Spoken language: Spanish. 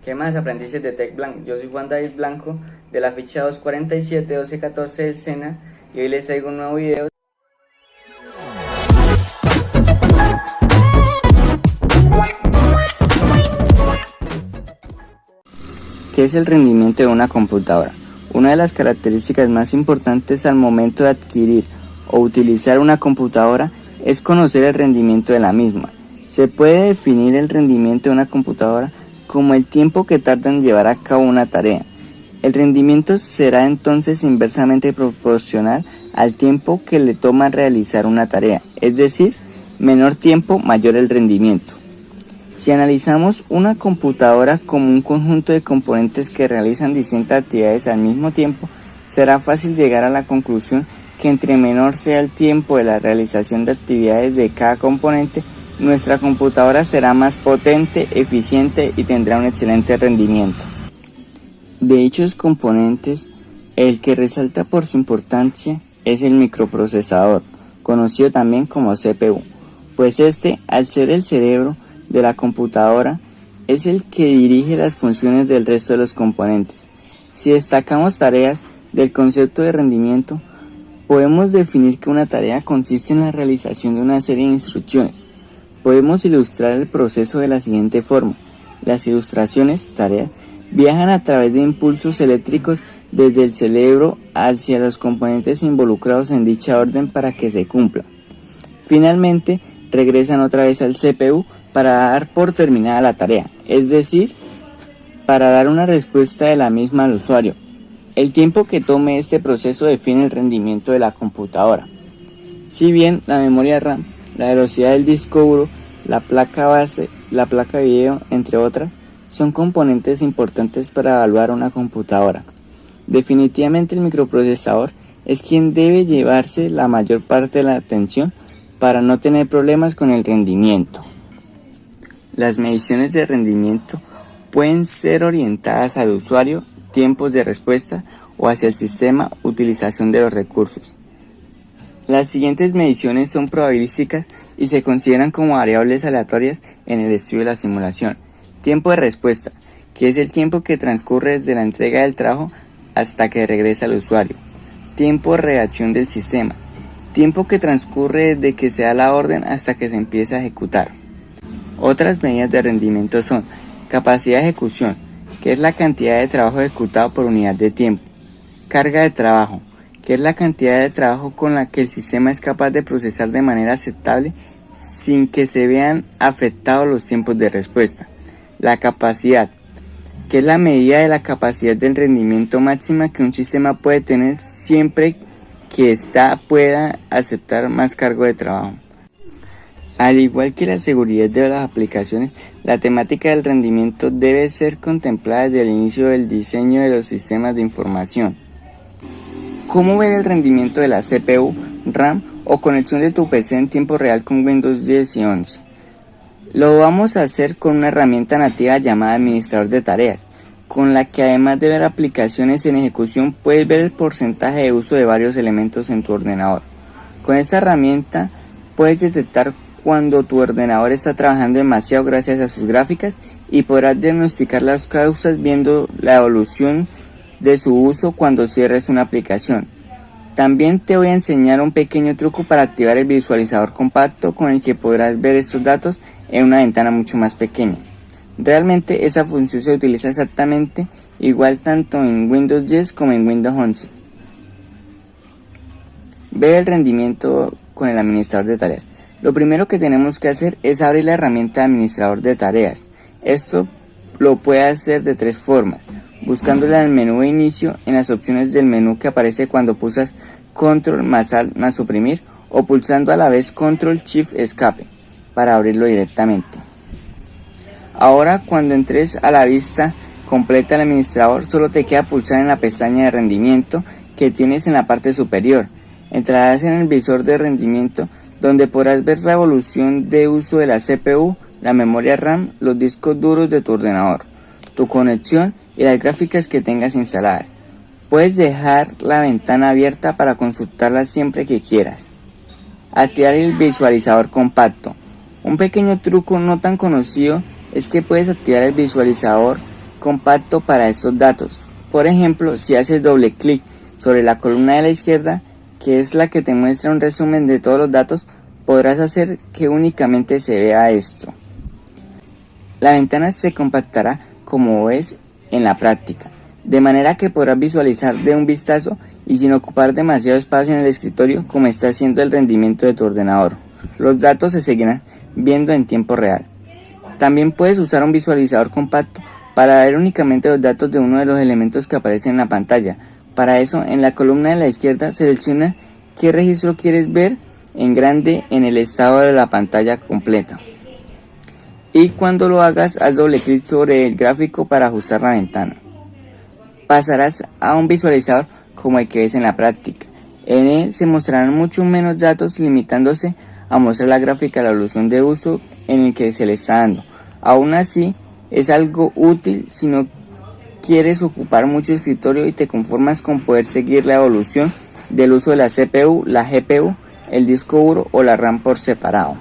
¿Qué más, aprendices de TecBlanc? Yo soy Juan David Blanco de la ficha 247-1214 del SENA y hoy les traigo un nuevo video. ¿Qué es el rendimiento de una computadora? Una de las características más importantes al momento de adquirir o utilizar una computadora es conocer el rendimiento de la misma. Se puede definir el rendimiento de una computadora como el tiempo que tarda en llevar a cabo una tarea. El rendimiento será entonces inversamente proporcional al tiempo que le toma realizar una tarea, es decir, menor tiempo, mayor el rendimiento. Si analizamos una computadora como un conjunto de componentes que realizan distintas actividades al mismo tiempo, será fácil llegar a la conclusión que entre menor sea el tiempo de la realización de actividades de cada componente, nuestra computadora será más potente, eficiente y tendrá un excelente rendimiento. De dichos componentes, el que resalta por su importancia es el microprocesador, conocido también como CPU, pues este, al ser el cerebro de la computadora, es el que dirige las funciones del resto de los componentes. Si destacamos tareas del concepto de rendimiento, podemos definir que una tarea consiste en la realización de una serie de instrucciones. Podemos ilustrar el proceso de la siguiente forma. Las ilustraciones, tareas, viajan a través de impulsos eléctricos desde el cerebro hacia los componentes involucrados en dicha orden para que se cumpla. Finalmente, regresan otra vez al CPU para dar por terminada la tarea, es decir, para dar una respuesta de la misma al usuario. El tiempo que tome este proceso define el rendimiento de la computadora. Si bien la memoria RAM, la velocidad del disco duro, la placa base, la placa de video, entre otras, son componentes importantes para evaluar una computadora. Definitivamente el microprocesador es quien debe llevarse la mayor parte de la atención para no tener problemas con el rendimiento. Las mediciones de rendimiento pueden ser orientadas al usuario, tiempos de respuesta o hacia el sistema, utilización de los recursos. Las siguientes mediciones son probabilísticas y se consideran como variables aleatorias en el estudio de la simulación. Tiempo de respuesta, que es el tiempo que transcurre desde la entrega del trabajo hasta que regresa al usuario. Tiempo de reacción del sistema, tiempo que transcurre desde que se da la orden hasta que se empieza a ejecutar. Otras medidas de rendimiento son capacidad de ejecución, que es la cantidad de trabajo ejecutado por unidad de tiempo. Carga de trabajo, que es la cantidad de trabajo con la que el sistema es capaz de procesar de manera aceptable sin que se vean afectados los tiempos de respuesta. La capacidad, que es la medida de la capacidad del rendimiento máxima que un sistema puede tener siempre que ésta pueda aceptar más cargo de trabajo. Al igual que la seguridad de las aplicaciones, la temática del rendimiento debe ser contemplada desde el inicio del diseño de los sistemas de información. ¿Cómo ver el rendimiento de la CPU, RAM o conexión de tu PC en tiempo real con Windows 10 y 11? Lo vamos a hacer con una herramienta nativa llamada Administrador de Tareas, con la que además de ver aplicaciones en ejecución, puedes ver el porcentaje de uso de varios elementos en tu ordenador. Con esta herramienta puedes detectar cuando tu ordenador está trabajando demasiado gracias a sus gráficas y podrás diagnosticar las causas viendo la evolución de su uso cuando cierres una aplicación. También te voy a enseñar un pequeño truco para activar el visualizador compacto con el que podrás ver estos datos en una ventana mucho más pequeña. Realmente esa función se utiliza exactamente igual tanto en Windows 10 como en Windows 11. Ver el rendimiento con el administrador de tareas. Lo primero que tenemos que hacer es abrir la herramienta de administrador de tareas. Esto lo puede hacer de tres formas: buscándola en el menú de inicio en las opciones del menú que aparece cuando pulsas Control más Alt más suprimir, o pulsando a la vez Control Shift Escape para abrirlo directamente. Ahora, cuando entres a la vista completa del administrador, solo te queda pulsar en la pestaña de rendimiento que tienes en la parte superior. Entrarás en el visor de rendimiento, donde podrás ver la evolución de uso de la CPU, la memoria RAM, los discos duros de tu ordenador, tu conexión y las gráficas que tengas instaladas. Puedes dejar la ventana abierta para consultarla siempre que quieras. Activar el visualizador compacto. Un pequeño truco no tan conocido es que puedes activar el visualizador compacto para estos datos. Por ejemplo, si haces doble clic sobre la columna de la izquierda, que es la que te muestra un resumen de todos los datos, podrás hacer que únicamente se vea esto. La ventana se compactará como ves en la práctica, de manera que podrás visualizar de un vistazo y sin ocupar demasiado espacio en el escritorio como está haciendo el rendimiento de tu ordenador. Los datos se seguirán viendo en tiempo real. También puedes usar un visualizador compacto para ver únicamente los datos de uno de los elementos que aparecen en la pantalla. Para eso, en la columna de la izquierda selecciona qué registro quieres ver en grande en el estado de la pantalla completa. Y cuando lo hagas, haz doble clic sobre el gráfico para ajustar la ventana. Pasarás a un visualizador como el que ves en la práctica. En él se mostrarán mucho menos datos, limitándose a mostrar la gráfica de la evolución de uso en el que se le está dando. Aún así, es algo útil si no quieres ocupar mucho escritorio y te conformas con poder seguir la evolución del uso de la CPU, la GPU, el disco duro o la RAM por separado.